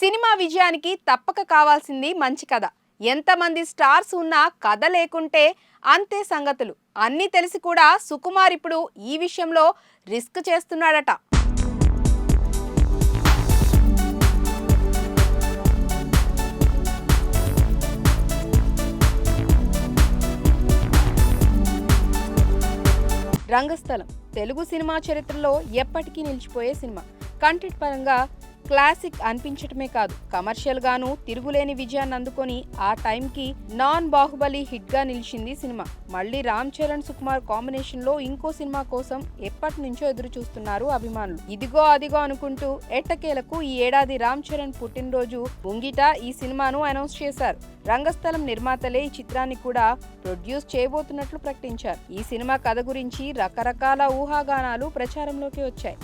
Cinema విజయానికి తప్పక కావాల్సింది మంచి కథ. ఎంతమంది స్టార్స్ ఉన్నా కథ లేకుంటే అంతే సంగతులు. అన్నీ తెలిసి కూడా సుకుమార్ ఇప్పుడు ఈ విషయంలో రిస్క్ చేస్తున్నాడట. రంగస్థలం తెలుగు సినిమా చరిత్రలో ఎప్పటికీ నిలిచిపోయే సినిమా. కంటెంట్ పరంగా క్లాసిక్ అనిపించటమే కాదు, కమర్షియల్ గాను తిరుగులేని విజయాన్ని అందుకొని ఆ టైంకి నాన్ బాహుబలి హిట్ గా నిలిచింది సినిమా. మళ్ళీ రామ్ చరణ్ సుకుమార్ కాంబినేషన్ లో ఇంకో సినిమా కోసం ఎప్పటి నుంచో ఎదురు చూస్తున్నారు అభిమానులు. ఇదిగో అదిగో అనుకుంటూ ఎట్టకేలకు ఈ ఏడాది రామ్ చరణ్ పుట్టినరోజు ముంగిట ఈ సినిమాను అనౌన్స్ చేశారు. రంగస్థలం నిర్మాతలే ఈ చిత్రాన్ని కూడా ప్రొడ్యూస్ చేయబోతున్నట్లు ప్రకటించారు. ఈ సినిమా కథ గురించి రకరకాల ఊహాగానాలు ప్రచారంలోకి వచ్చాయి.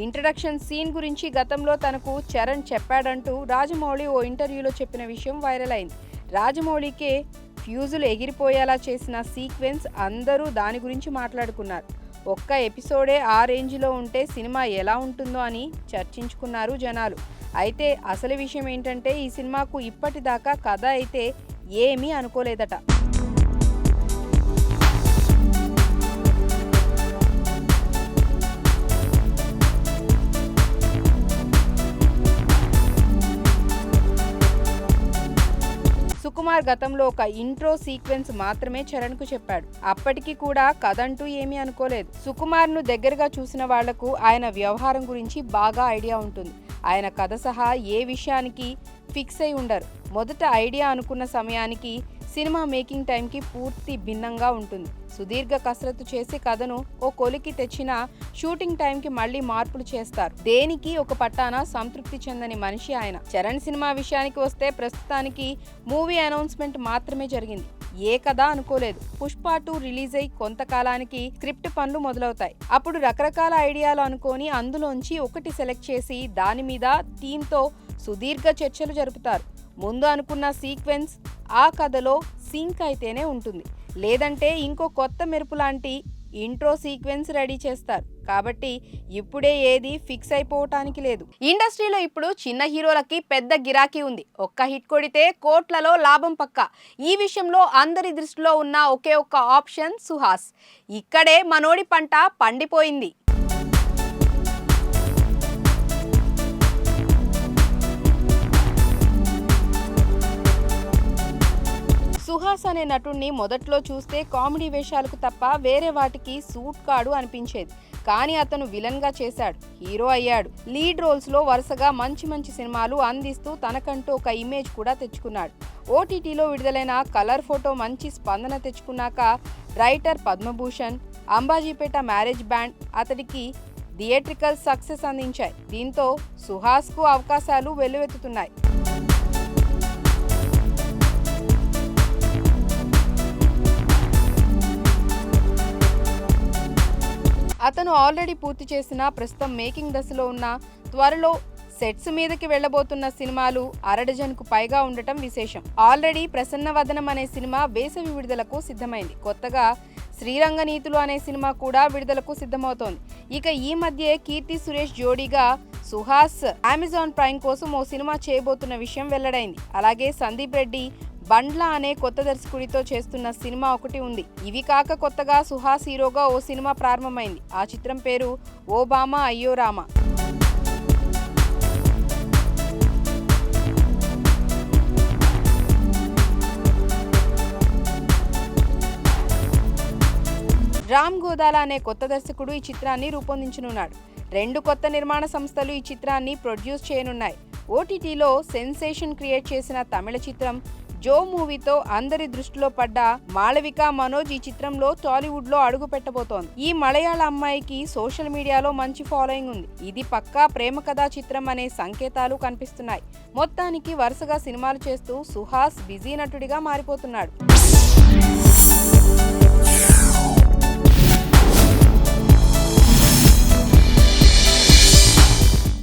ఇంట్రడక్షన్ సీన్ గురించి గతంలో తనకు చరణ్ చెప్పాడంటూ రాజమౌళి ఓ ఇంటర్వ్యూలో చెప్పిన విషయం వైరల్ అయింది. రాజమౌళికే ఫ్యూజులు ఎగిరిపోయేలా చేసిన సీక్వెన్స్ అందరూ దాని గురించి మాట్లాడుకున్నారు. ఒక్క ఎపిసోడే ఆ రేంజ్లో ఉంటే సినిమా ఎలా ఉంటుందో అని చర్చించుకున్నారు జనాలు. అయితే అసలు విషయం ఏంటంటే ఈ సినిమాకు ఇప్పటిదాకా కథ అయితే ఏమీ అనుకోలేదట. సుకుమార్ గతంలో ఒక ఇంట్రో సీక్వెన్స్ మాత్రమే చరణ్ కు చెప్పాడు. అప్పటికి కూడా కథ అంటూ ఏమీ అనుకోలేదు. సుకుమార్ ను దగ్గరగా చూసిన వాళ్లకు ఆయన వ్యవహారం గురించి బాగా ఐడియా ఉంటుంది. ఆయన కథ సహా ఏ విషయానికి ఫిక్స్ అయి ఉండరు. మొదట ఐడియా అనుకున్న సమయానికి సినిమా మేకింగ్ టైంకి పూర్తి భిన్నంగా ఉంటుంది. సుదీర్ఘ కసరత్తు చేసి కథను ఓ కొలికి తెచ్చిన షూటింగ్ టైంకి మళ్లీ మార్పులు చేస్తారు. దేనికి ఒక పట్టాన సంతృప్తి చెందని మనిషి ఆయన. చరణ్ సినిమా విషయానికి వస్తే ప్రస్తుతానికి మూవీ అనౌన్స్మెంట్ మాత్రమే జరిగింది. ఏ కథ అనుకోలేదు. పుష్ప 2 రిలీజ్ అయి కొంతకాలానికి స్క్రిప్ట్ పనులు మొదలవుతాయి. అప్పుడు రకరకాల ఐడియాలు అనుకొని అందులోంచి ఒకటి సెలెక్ట్ చేసి దాని మీద టీంతో సుదీర్ఘ చర్చలు జరుపుతారు. ముందు అనుకున్న సీక్వెన్స్ ఆ కథలో సింక్ అయితేనే ఉంటుంది, లేదంటే ఇంకో కొత్త మెరుపు లాంటి ఇంట్రో సీక్వెన్స్ రెడీ చేస్తారు. కాబట్టి ఇప్పుడే ఏది ఫిక్స్ అయిపోవటానికి లేదు. ఇండస్ట్రీలో ఇప్పుడు చిన్న హీరోలకి పెద్ద గిరాకీ ఉంది. ఒక్క హిట్ కొడితే కోట్లలో లాభం పక్కా. ఈ విషయంలో అందరి దృష్టిలో ఉన్న ఒకే ఒక్క ఆప్షన్ సుహాస్. ఇక్కడే మనోడి పంట పండిపోయింది. సుహాస్ అనే నటుణ్ణి మొదట్లో చూస్తే కామెడీ వేషాలకు తప్ప వేరే వాటికి సూట్ కాడు అనిపించేది. కానీ అతను విలన్ గా చేశాడు, హీరో అయ్యాడు. లీడ్ రోల్స్ లో వరుసగా మంచి మంచి సినిమాలు అందిస్తూ తనకంటూ ఒక ఇమేజ్ కూడా తెచ్చుకున్నాడు. ఓటీటీలో విడుదలైన కలర్ ఫోటో మంచి స్పందన తెచ్చుకున్నాక writer Padmabhushan, Ambajipeta marriage band అతడికి థియేట్రికల్ సక్సెస్ అందించాయి. దీంతో సుహాస్ కు అవకాశాలు వెల్లువెత్తుతున్నాయి. అతను ఆల్రెడీ పూర్తి చేసిన, ప్రస్తుతం మేకింగ్ దశలో ఉన్న, త్వరలో సెట్స్ మీదకి వెళ్లబోతున్న సినిమాలు అరడజన్కు పైగా ఉండటం విశేషం. ఆల్రెడీ ప్రసన్నవదనం అనే సినిమా వేసవి విడుదలకు సిద్ధమైంది. కొత్తగా శ్రీరంగనీతులు అనే సినిమా కూడా విడుదలకు సిద్ధమవుతోంది. ఇక ఈ మధ్య కీర్తి సురేష్ జోడీగా సుహాస్ అమెజాన్ ప్రైమ్ కోసం ఓ సినిమా చేయబోతున్న విషయం వెల్లడైంది. అలాగే సందీప్ రెడ్డి బండ్లా అనే కొత్త దర్శకుడితో చేస్తున్న సినిమా ఒకటి ఉంది. ఇవి కాక కొత్తగా సుహాస్ హీరోగా ఓ సినిమా ప్రారంభమైంది. ఆ చిత్రం పేరు ఓ బామ అయ్యో రామ. రామ్ గోదాల అనే కొత్త దర్శకుడు ఈ చిత్రాన్ని రూపొందించనున్నాడు. 2 కొత్త నిర్మాణ సంస్థలు ఈ చిత్రాన్ని ప్రొడ్యూస్ చేయనున్నాయి. ఓటీటీలో సెన్సేషన్ క్రియేట్ చేసిన తమిళ చిత్రం జో మూవీతో అందరి దృష్టిలో పడ్డ మాళవిక మనోజ్ ఈ చిత్రంలో టాలీవుడ్ లో అడుగు పెట్టబోతోంది. ఈ మలయాళ అమ్మాయికి సోషల్ మీడియాలో మంచి ఫాలోయింగ్ ఉంది. ఇది పక్కా ప్రేమ కథా చిత్రం అనే సంకేతాలు కనిపిస్తున్నాయి. మొత్తానికి వరుసగా సినిమాలు చేస్తూ సుహాస్ బిజీ నటుడిగా మారిపోతున్నాడు.